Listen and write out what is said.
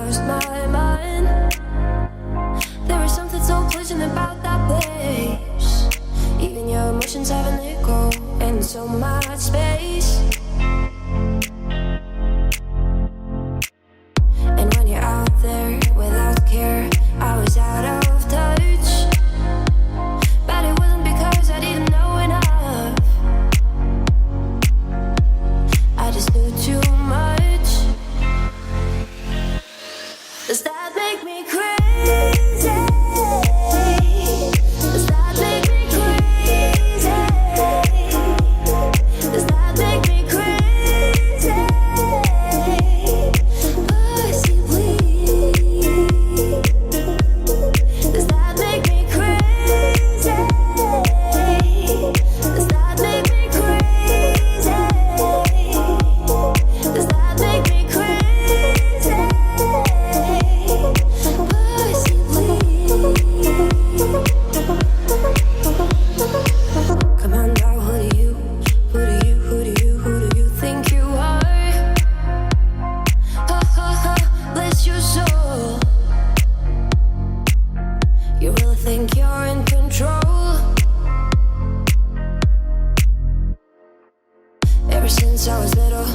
lost my mind. There is something so pleasant about that place. Even your emotions have an echo and so much space. And when you're out there without care, I was out of touch. But it wasn't because I didn't know enough. I just knew too much. Does that make me crazy? Does that make me crazy? Does that make me crazy? Possibly. Does that make me crazy? Does that make me crazy? Does that make me crazy? Come on now, who do you think you are? Ha ha ha, bless your soul. You really think you're in control? Ever since I was little,